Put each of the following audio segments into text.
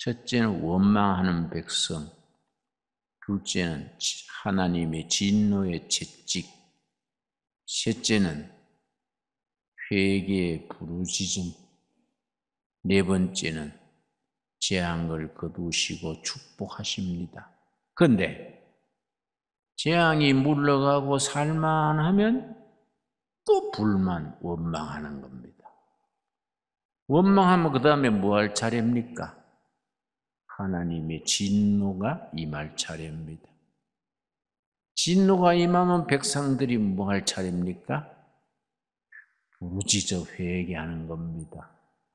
첫째는 원망하는 백성, 둘째는 하나님의 진노의 채찍, 셋째는 회개의 부르짖음, 네 번째는 재앙을 거두시고 축복하십니다. 그런데 재앙이 물러가고 살만하면 또 불만, 원망하는 겁니다. 원망하면 그 다음에 뭐 할 차례입니까? 하나님의 진노가 임할 차례입니다. 진노가 임하면 백성들이 뭐 할 차례입니까? 부르짖어 회개하는 겁니다.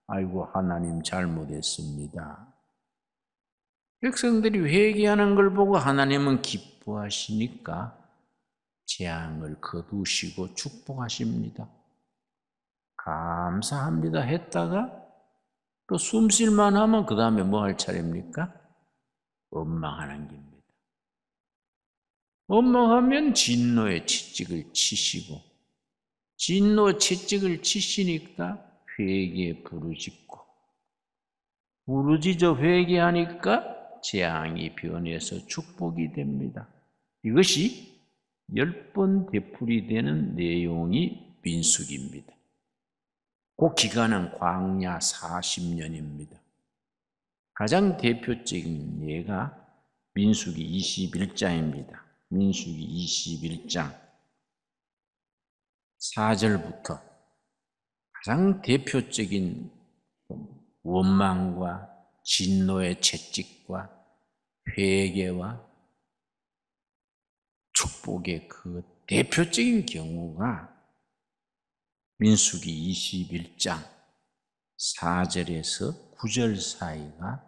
아이고 하나님 잘못했습니다. 백성들이 회개하는 걸 보고 하나님은 기뻐하시니까 재앙을 거두시고 축복하십니다. 감사합니다 했다가 또 숨 쉴만 하면 그 다음에 뭐 할 차례입니까? 원망하는 겁니다. 원망하면 진노의 채찍을 치시고, 진노의 채찍을 치시니까 회개에 부르짖고, 부르짖어 회개하니까 재앙이 변해서 축복이 됩니다. 이것이 10번 되풀이되는 내용이 민수기입니다. 그 기간은 광야 40년입니다. 가장 대표적인 예가 민수기 21장입니다. 민수기 21장 4절부터 가장 대표적인 원망과 진노의 채찍과 회개와 축복의 그 대표적인 경우가 민수기 21장 4절에서 9절 사이가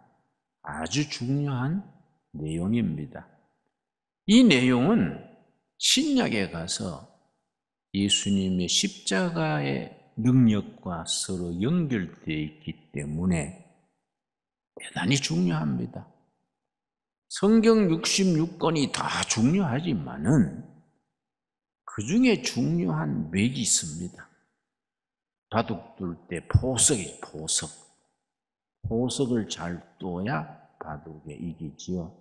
아주 중요한 내용입니다. 이 내용은 신약에 가서 예수님의 십자가의 능력과 서로 연결되어 있기 때문에 대단히 중요합니다. 성경 66권이 다 중요하지만은 그 중에 중요한 맥이 있습니다. 바둑 둘 때 포석이 포석을 잘 둬야 바둑에 이기지요.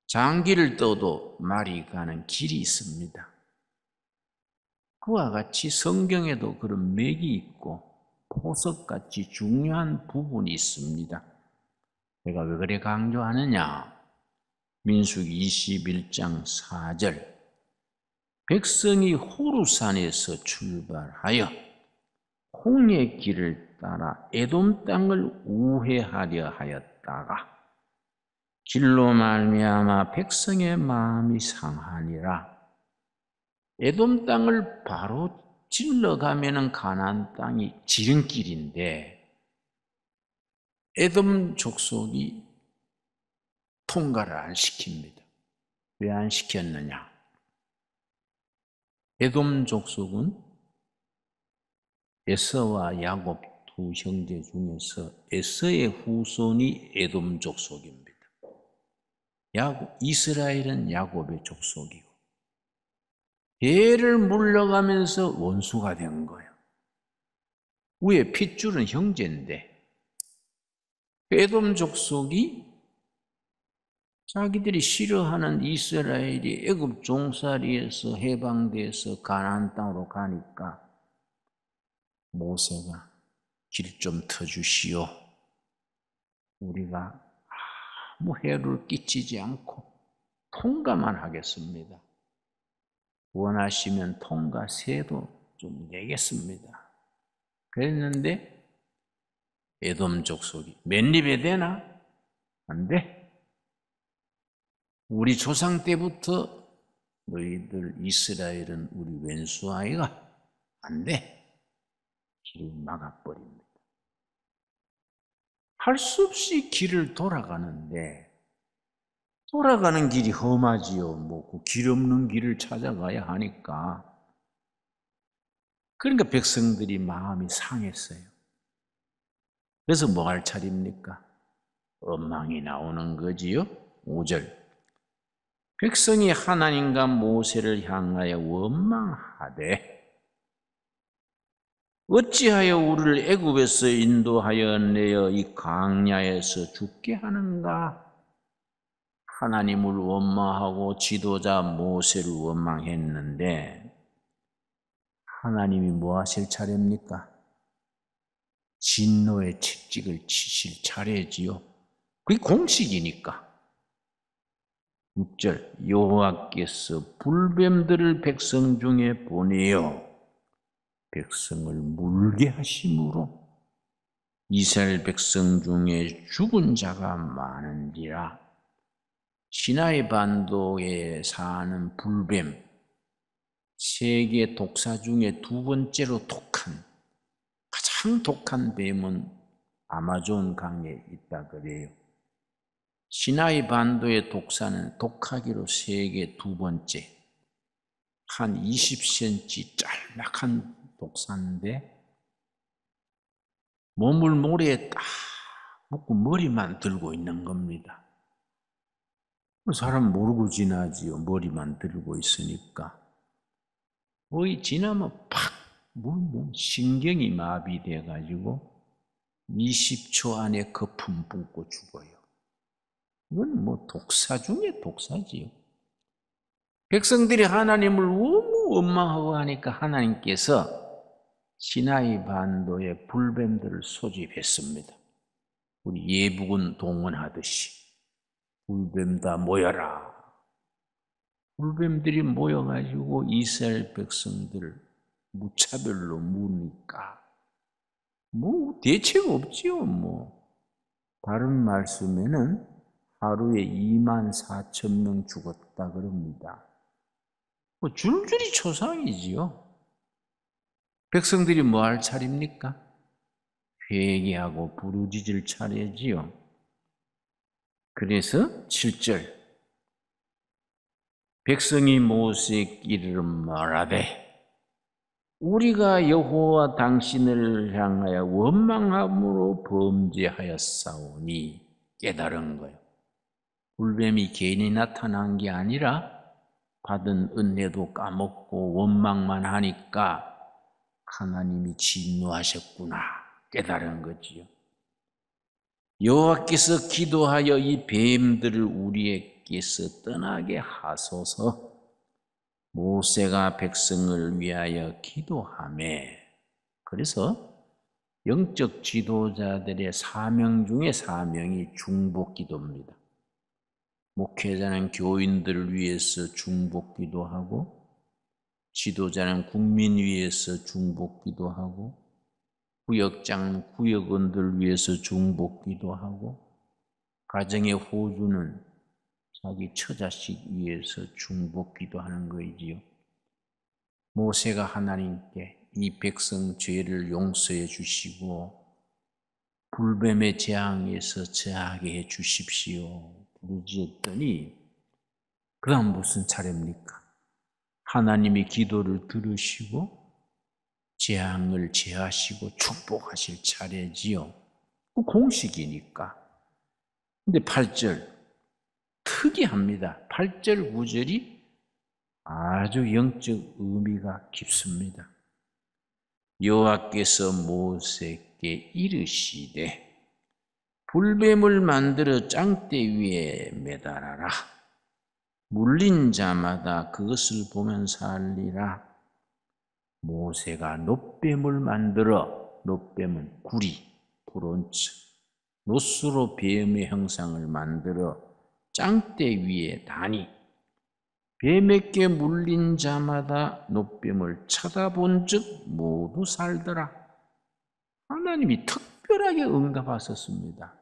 장기를 떠도 말이 가는 길이 있습니다. 그와 같이 성경에도 그런 맥이 있고 포석같이 중요한 부분이 있습니다. 제가 왜 그래 강조하느냐? 민수기 21장 4절 백성이 호르산에서 출발하여 홍해 길을 따라 에돔 땅을 우회하려 하였다가 길로 말미암아 백성의 마음이 상하니라. 에돔 땅을 바로 질러가면은 가나안 땅이 지름길인데 에돔 족속이 통과를 안 시킵니다. 왜 안 시켰느냐? 에돔 족속은 에서와 야곱 두 형제 중에서 에서의 후손이 에돔 족속입니다. 이스라엘은 야곱의 족속이고 얘를 물러가면서 원수가 된 거예요. 위에 핏줄은 형제인데 에돔 족속이 자기들이 싫어하는 이스라엘이 애굽 종살이에서 해방돼서 가나안 땅으로 가니까 모세가 길 좀 터주시오. 우리가 아무 해를 끼치지 않고 통과만 하겠습니다. 원하시면 통과세도 좀 내겠습니다. 그랬는데 에돔 족속이 맨입에 되나? 안 돼. 우리 조상 때부터 너희들 이스라엘은 우리 왼수아이가 안 돼. 길을 막아버립니다. 할 수 없이 길을 돌아가는데 돌아가는 길이 험하지요. 뭐 길 없는 길을 찾아가야 하니까. 그러니까 백성들이 마음이 상했어요. 그래서 뭐 할 차례입니까? 원망이 나오는 거지요. 5절 백성이 하나님과 모세를 향하여 원망하되 어찌하여 우리를 애굽에서 인도하여 내어 이 광야에서 죽게 하는가? 하나님을 원망하고 지도자 모세를 원망했는데 하나님이 뭐 하실 차례입니까? 진노의 채찍을 치실 차례지요. 그게 공식이니까. 6절 여호와께서 불뱀들을 백성 중에 보내어 백성을 물게 하심으로 이스라엘 백성 중에 죽은 자가 많은지라. 시나이 반도에 사는 불뱀, 세계 독사 중에 두 번째로 가장 독한 뱀은 아마존 강에 있다 그래요. 시나이 반도의 독사는 독하기로 세계 두 번째, 한 20cm 짤막한 독사인데 몸을 모래에 딱 묶고 머리만 들고 있는 겁니다. 사람 모르고 지나지요. 머리만 들고 있으니까. 거의 지나면 팍 물면 신경이 마비돼가지고 20초 안에 거품 붓고 죽어요. 이건 뭐 독사 중에 독사지요. 백성들이 하나님을 너무 원망하고 하니까 하나님께서 시나이 반도에 불뱀들을 소집했습니다. 우리 예비군 동원하듯이 불뱀 다 모여라. 불뱀들이 모여가지고 이스라엘 백성들을 무차별로 무니까 뭐 대책 없지요. 뭐 다른 말씀에는 하루에 24,000명 죽었다 그럽니다. 뭐 줄줄이 초상이지요. 백성들이 뭐 할 차례입니까? 회개하고 부르짖을 차례지요. 그래서 7절 백성이 모세에게 이르러 말하되 우리가 여호와 당신을 향하여 원망함으로 범죄하였사오니 깨달은 거예요. 불뱀이 괜히 나타난 게 아니라 받은 은혜도 까먹고 원망만 하니까 하나님이 진노하셨구나 깨달은 거지요. 여호와께서 기도하여 이 뱀들을 우리에게서 떠나게 하소서. 모세가 백성을 위하여 기도하매. 그래서 영적 지도자들의 사명 중에 사명이 중보기도입니다. 목회자는 교인들을 위해서 중보기도하고 지도자는 국민 위해서 중보기도하고 구역장은 구역원들 위해서 중보기도하고 가정의 호주는 자기 처자식 위해서 중보기도하는 거이지요. 모세가 하나님께 이 백성 죄를 용서해 주시고 불뱀의 재앙에서 제하게 해 주십시오 부르짖었더니 그 다음 무슨 차례입니까? 하나님이 기도를 들으시고 재앙을 제하시고 축복하실 차례지요. 공식이니까. 근데 8절 특이합니다. 8절 9절이 아주 영적 의미가 깊습니다. 여호와께서 모세에게 이르시되 불뱀을 만들어 짱대 위에 매달아라. 물린 자마다 그것을 보면 살리라. 모세가 놋뱀을 만들어, 놋뱀은 구리, 브론즈, 놋으로 뱀의 형상을 만들어 짱대 위에 다니 뱀에게 물린 자마다 놋뱀을 쳐다본 즉 모두 살더라. 하나님이 특별하게 응답하셨습니다.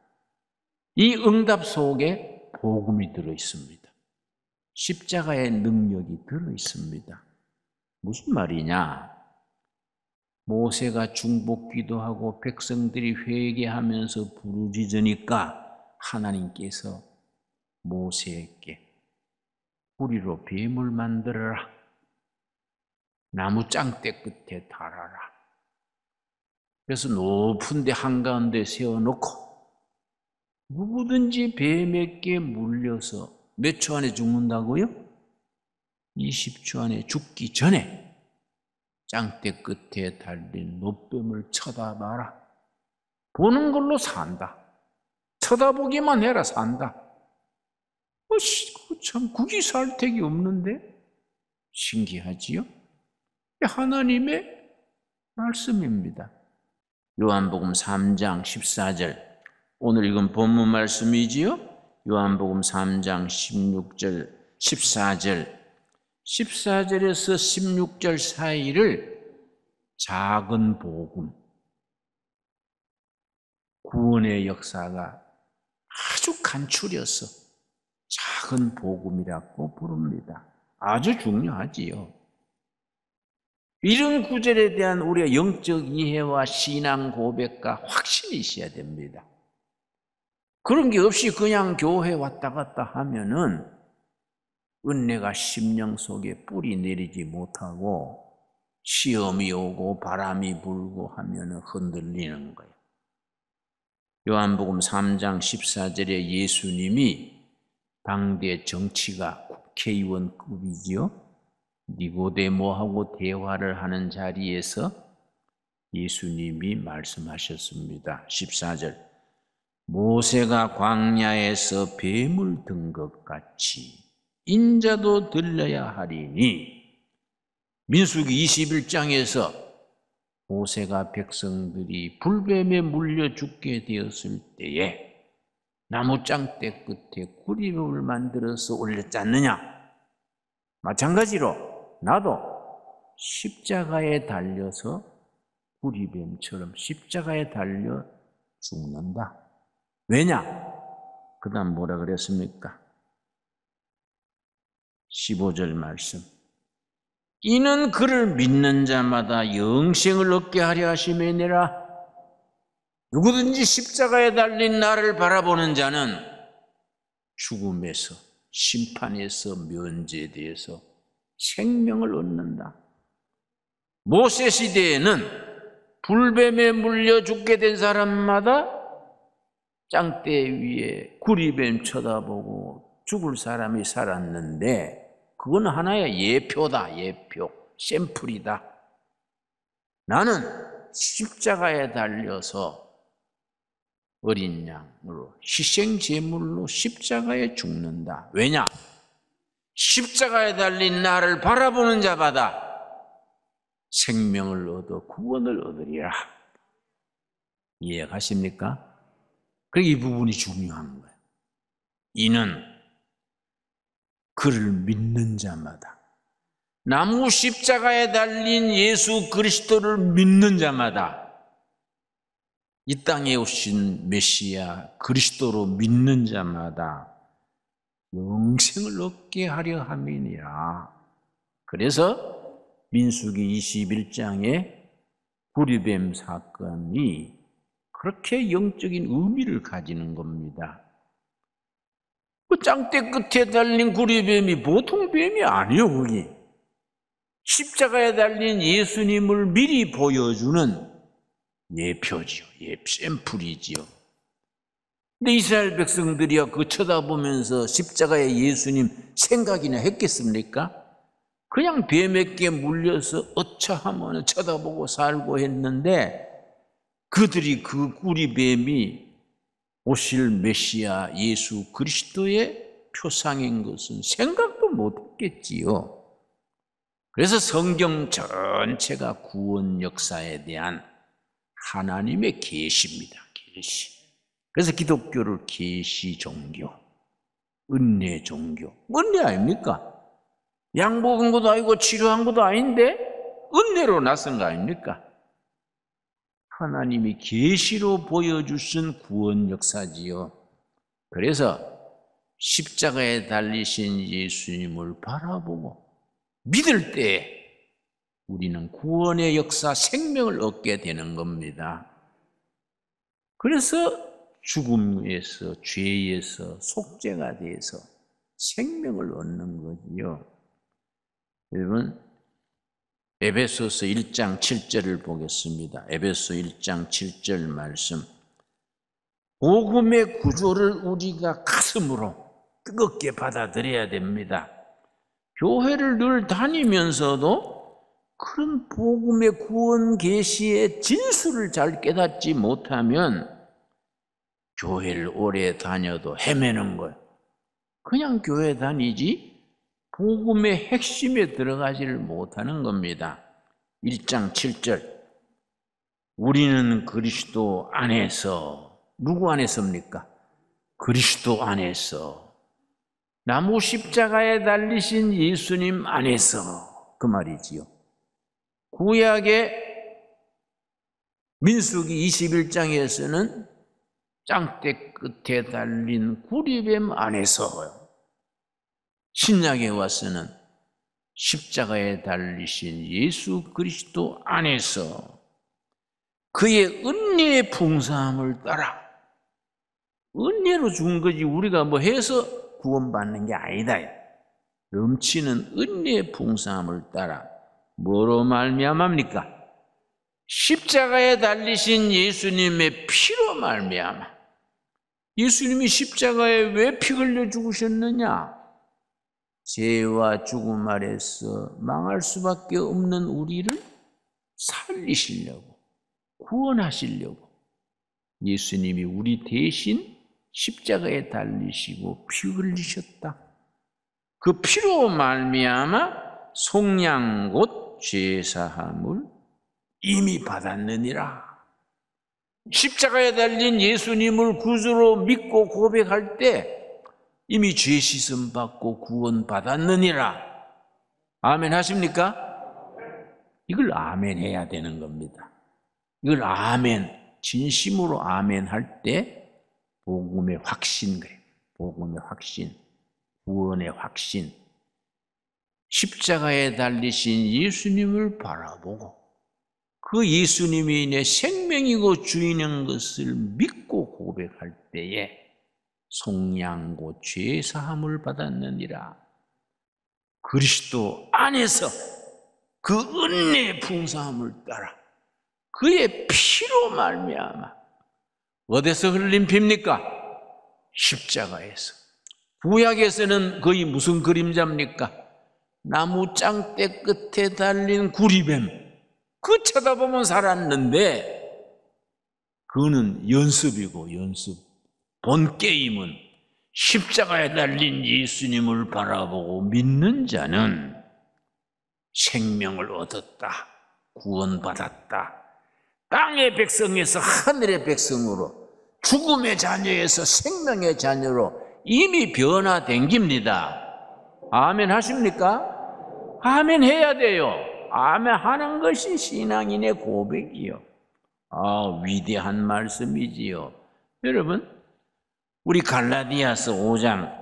이 응답 속에 복음이 들어있습니다. 십자가의 능력이 들어있습니다. 무슨 말이냐? 모세가 중보기도하고 백성들이 회개하면서 부르짖으니까 하나님께서 모세에게 구리로 뱀을 만들어라. 나무 짱대 끝에 달아라. 그래서 높은 데 한가운데 세워놓고 누구든지 뱀에게 물려서 몇 초 안에 죽는다고요? 20초 안에 죽기 전에 짱대 끝에 달린 노뱀을 쳐다봐라. 보는 걸로 산다. 쳐다보기만 해라 산다. 참 국이살택이 없는데 신기하지요? 하나님의 말씀입니다. 요한복음 3장 14절, 오늘 이건 본문 말씀이지요? 요한복음 3장 16절, 14절, 14절에서 16절 사이를 작은 복음, 구원의 역사가 아주 간추려서 작은 복음이라고 부릅니다. 아주 중요하지요. 이런 구절에 대한 우리의 영적 이해와 신앙 고백과 확신이 있어야 됩니다. 그런 게 없이 그냥 교회 왔다 갔다 하면은 은혜가 심령 속에 뿌리 내리지 못하고 시험이 오고 바람이 불고 하면은 흔들리는 거예요. 요한복음 3장 14절에 예수님이 당대 정치가 국회의원급이지요. 니고데모하고 대화를 하는 자리에서 예수님이 말씀하셨습니다. 14절, 모세가 광야에서 뱀을 든 것 같이 인자도 들려야 하리니. 민수기 21장에서 모세가 백성들이 불뱀에 물려 죽게 되었을 때에 나무장대 끝에 구리뱀을 만들어서 올렸지 않느냐? 마찬가지로 나도 십자가에 달려서 구리뱀처럼 십자가에 달려 죽는다. 왜냐? 그 다음 뭐라 그랬습니까? 15절 말씀, 이는 그를 믿는 자마다 영생을 얻게 하려 하심이니라. 누구든지 십자가에 달린 나를 바라보는 자는 죽음에서, 심판에서 면제되어서 생명을 얻는다. 모세 시대에는 불뱀에 물려 죽게 된 사람마다 짱대 위에 구리뱀 쳐다보고 죽을 사람이 살았는데, 그건 하나의 예표다. 예표, 샘플이다. 나는 십자가에 달려서 어린 양으로 희생제물로 십자가에 죽는다. 왜냐? 십자가에 달린 나를 바라보는 자마다 생명을 얻어 구원을 얻으리라. 이해가십니까? 그러니까 이 부분이 중요한 거예요. 이는 그를 믿는 자마다, 나무 십자가에 달린 예수 그리스도를 믿는 자마다, 이 땅에 오신 메시아 그리스도로 믿는 자마다 영생을 얻게 하려 함이니라. 그래서 민수기 21장의 구리뱀 사건이 그렇게 영적인 의미를 가지는 겁니다. 그 짱대 끝에 달린 구리뱀이 보통 뱀이 아니에요. 거기 십자가에 달린 예수님을 미리 보여주는 예표지요. 샘플이지요. 근데 이스라엘 백성들이야 그 쳐다보면서 십자가의 예수님 생각이나 했겠습니까? 그냥 뱀에게 물려서 어처하면 쳐다보고 살고 했는데, 그들이 그 구리뱀이 오실 메시아 예수 그리스도의 표상인 것은 생각도 못했겠지요. 그래서 성경 전체가 구원 역사에 대한 하나님의 계시입니다. 계시. 그래서 기독교를 계시 종교, 은혜 종교. 은혜 아닙니까? 양복한 것도 아니고 치료한 것도 아닌데 은혜로 나선 거 아닙니까? 하나님이 계시로 보여주신 구원 역사지요. 그래서 십자가에 달리신 예수님을 바라보고 믿을 때 우리는 구원의 역사, 생명을 얻게 되는 겁니다. 그래서 죽음에서, 죄에서 속죄가 돼서 생명을 얻는 거지요. 여러분, 에베소서 1장 7절을 보겠습니다. 에베소 1장 7절 말씀. 복음의 구조를 우리가 가슴으로 뜨겁게 받아들여야 됩니다. 교회를 늘 다니면서도 그런 복음의 구원 계시의 진수를 잘 깨닫지 못하면 교회를 오래 다녀도 헤매는 거예요. 그냥 교회 다니지 복음의 핵심에 들어가지를 못하는 겁니다. 1장 7절 우리는 그리스도 안에서, 누구 안에서입니까? 그리스도 안에서, 나무 십자가에 달리신 예수님 안에서, 그 말이지요. 구약의 민수기 21장에서는 짱대 끝에 달린 구리뱀 안에서요. 신약에 와서는 십자가에 달리신 예수 그리스도 안에서 그의 은혜의 풍성함을 따라, 은혜로 준 거지 우리가 뭐 해서 구원받는 게 아니다. 넘치는 은혜의 풍성함을 따라 뭐로 말미암합니까? 십자가에 달리신 예수님의 피로 말미암아. 예수님이 십자가에 왜 피 흘려 죽으셨느냐? 죄와 죽음 아래서 망할 수밖에 없는 우리를 살리시려고, 구원하시려고 예수님이 우리 대신 십자가에 달리시고 피 흘리셨다. 그 피로 말미암아 속량 곧 죄사함을 이미 받았느니라. 십자가에 달린 예수님을 구주로 믿고 고백할 때 이미 죄 씻음 받고 구원 받았느니라. 아멘 하십니까? 이걸 아멘 해야 되는 겁니다. 이걸 아멘, 진심으로 아멘 할 때 복음의 확신, 그래. 복음의 확신, 구원의 확신. 십자가에 달리신 예수님을 바라보고 그 예수님이 내 생명이고 주인인 것을 믿고 고백할 때에 속량고 죄 사함을 받았느니라. 그리스도 안에서 그 은혜의 풍성함을 따라 그의 피로 말미암아. 어디서 흘린 피입니까? 십자가에서. 구약에서는 거의 무슨 그림자입니까? 나무 짱대 끝에 달린 구리뱀. 그 쳐다보면 살았는데 그거는 연습이고 연습. 본 게임은 십자가에 달린 예수님을 바라보고 믿는 자는 생명을 얻었다, 구원받았다. 땅의 백성에서 하늘의 백성으로, 죽음의 자녀에서 생명의 자녀로 이미 변화된 겁니다. 아멘 하십니까? 아멘 해야 돼요. 아멘 하는 것이 신앙인의 고백이요. 위대한 말씀이지요. 여러분, 우리 갈라디아서 5장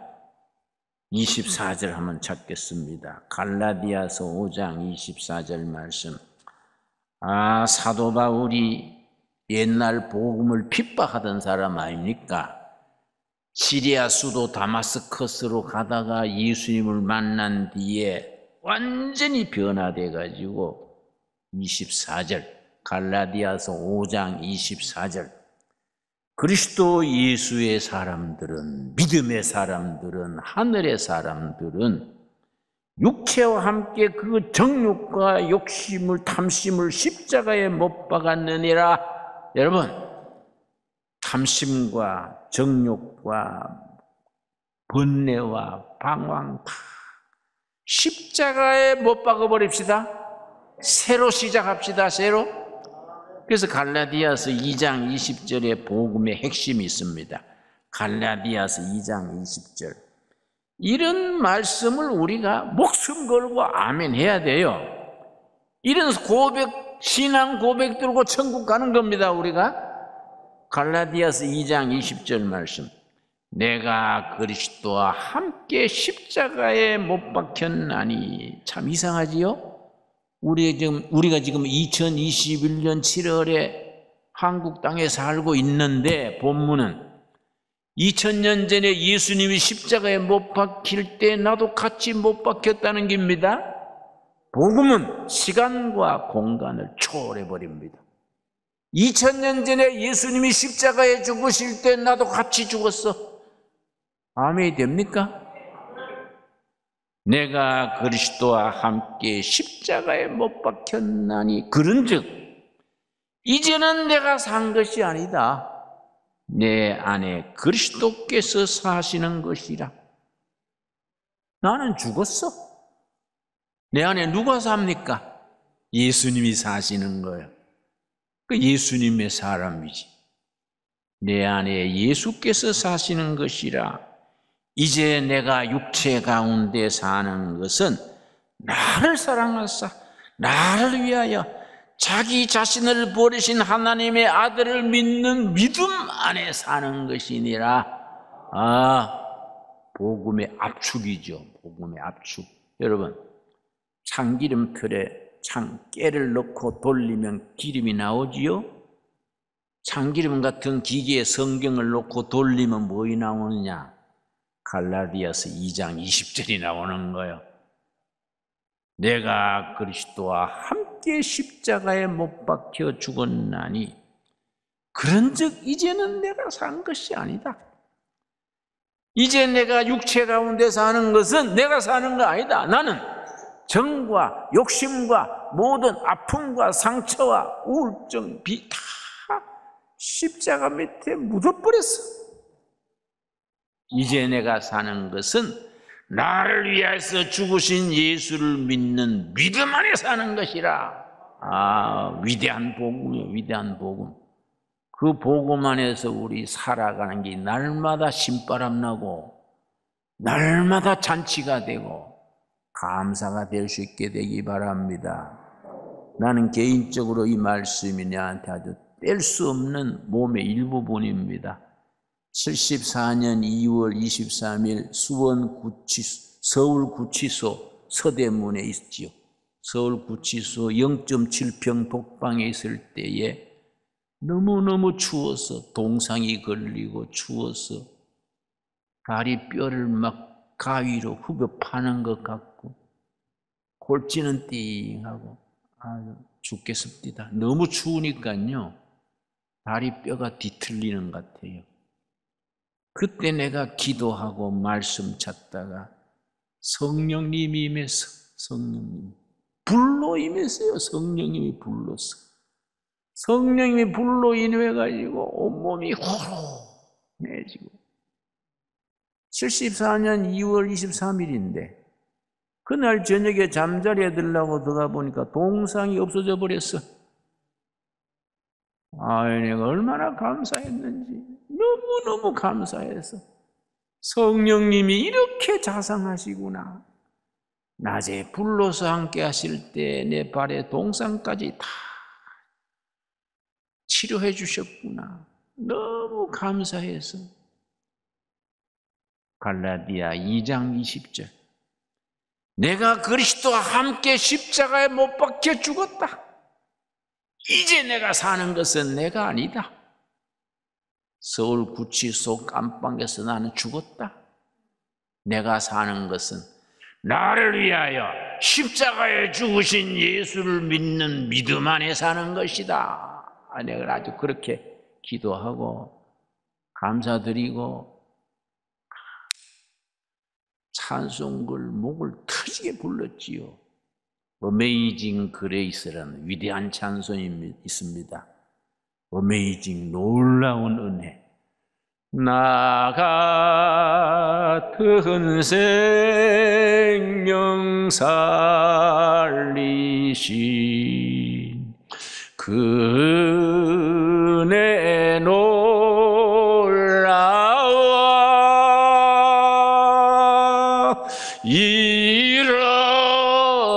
24절 한번 찾겠습니다. 갈라디아서 5장 24절 말씀. 사도 바울이 옛날 복음을 핍박하던 사람 아닙니까? 시리아 수도 다마스커스로 가다가 예수님을 만난 뒤에 완전히 변화돼 가지고 24절, 갈라디아서 5장 24절. 그리스도 예수의 사람들은, 믿음의 사람들은, 하늘의 사람들은 육체와 함께 그 정욕과 욕심을, 탐심을 십자가에 못 박았느니라. 여러분, 탐심과 정욕과 번뇌와 방황 다 십자가에 못 박아버립시다. 새로 시작합시다. 새로. 그래서 갈라디아서 2장 20절에 복음의 핵심이 있습니다. 갈라디아서 2장 20절. 이런 말씀을 우리가 목숨 걸고 아멘 해야 돼요. 이런 고백, 신앙 고백 들고 천국 가는 겁니다. 우리가 갈라디아서 2장 20절 말씀. 내가 그리스도와 함께 십자가에 못 박혔나니. 참 이상하지요? 우리가 지금 2021년 7월에 한국 땅에 살고 있는데 본문은 2000년 전에 예수님이 십자가에 못 박힐 때 나도 같이 못 박혔다는 겁니다. 복음은 시간과 공간을 초월해버립니다. 2000년 전에 예수님이 십자가에 죽으실 때 나도 같이 죽었어. 아멘이 됩니까? 내가 그리스도와 함께 십자가에 못 박혔나니 그런즉 이제는 내가 산 것이 아니다. 내 안에 그리스도께서 사시는 것이라. 나는 죽었어. 내 안에 누가 삽니까? 예수님이 사시는 거예요. 그 예수님의 사람이지. 내 안에 예수께서 사시는 것이라. 이제 내가 육체 가운데 사는 것은 나를 사랑하사 나를 위하여 자기 자신을 버리신 하나님의 아들을 믿는 믿음 안에 사는 것이니라. 복음의 압축이죠. 복음의 압축. 여러분, 참기름 틀에 깨를 넣고 돌리면 기름이 나오지요? 참기름 같은 기계에 성경을 넣고 돌리면 뭐이 나오느냐? 갈라디아서 2장 20절이 나오는 거예요. 내가 그리스도와 함께 십자가에 못 박혀 죽었나니 그런즉 이제는 내가 산 것이 아니다. 이제 내가 육체 가운데 사는 것은 내가 사는 거 아니다. 나는 정과 욕심과 모든 아픔과 상처와 우울증, 비 다 십자가 밑에 묻어버렸어. 이제 내가 사는 것은 나를 위해서 죽으신 예수를 믿는 믿음 안에 사는 것이라. 위대한 복음이요, 위대한 복음. 그 복음 안에서 우리 살아가는 게 날마다 신바람 나고 날마다 잔치가 되고 감사가 될 수 있게 되기 바랍니다. 나는 개인적으로 이 말씀이 내한테 아주 뗄 수 없는 몸의 일부분입니다. 74년 2월 23일 서울구치소 서대문에 있지요. 서울구치소 0.7평 독방에 있을 때에 너무너무 추워서 동상이 걸리고 추워서 다리 뼈를 막 가위로 후벼 파는 것 같고 골치는 띵하고 죽겠습니다. 너무 추우니까요. 다리 뼈가 뒤틀리는 것 같아요. 그때 내가 기도하고 말씀 찾다가 성령님이 임해서 성령님 불로 임했어요. 성령님이 불렀어. 성령님이 불로 인해가지고 온몸이 호로해지고 74년 2월 23일인데 그날 저녁에 잠자리에 들려고 들어가 보니까 동상이 없어져 버렸어. 내가 얼마나 감사했는지 너무너무 감사해서 성령님이 이렇게 자상하시구나. 낮에 불러서 함께 하실 때 내 발에 동상까지 다 치료해 주셨구나. 너무 감사해서 갈라디아 2장 20절 내가 그리스도와 함께 십자가에 못 박혀 죽었다. 이제 내가 사는 것은 내가 아니다. 서울구치소 깜방에서 나는 죽었다. 내가 사는 것은 나를 위하여 십자가에 죽으신 예수를 믿는 믿음 안에 사는 것이다. 내가 아주 그렇게 기도하고 감사드리고 찬송글 목을 터지게 불렀지요. 어메이징 그레이스라는 위대한 찬송이 있습니다. 어메이징 놀라운 은혜. 나 같은 생명 살리신 그 은혜 놀라워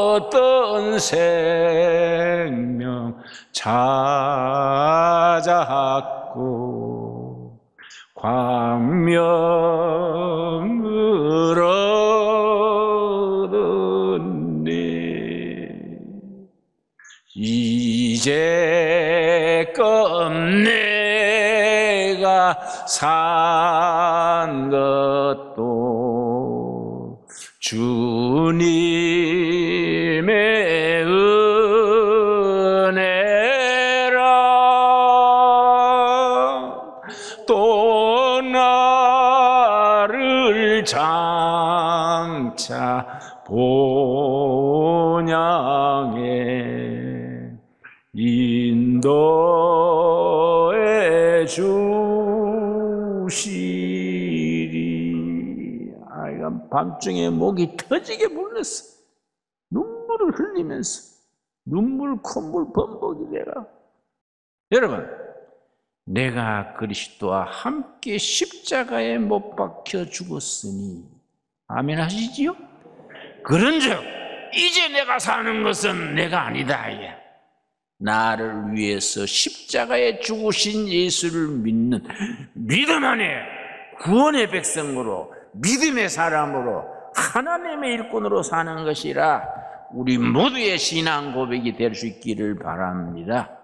잃었던 생명 찾았고 광명을 얻었네. 이제껏 내가 산 것도 주님의 은혜라. 또 나를 장차 본향에 인도해 주시리. 아이가 밤중에 목이 터지게 물렸어. 눈물을 흘리면서 눈물 콧물 범벅이 되라. 여러분, 내가 그리스도와 함께 십자가에 못 박혀 죽었으니 아멘 하시지요? 그런즉 이제 내가 사는 것은 내가 아니다. 나를 위해서 십자가에 죽으신 예수를 믿는 믿음 안에 구원의 백성으로 믿음의 사람으로 하나님의 일꾼으로 사는 것이라 우리 모두의 신앙 고백이 될 수 있기를 바랍니다.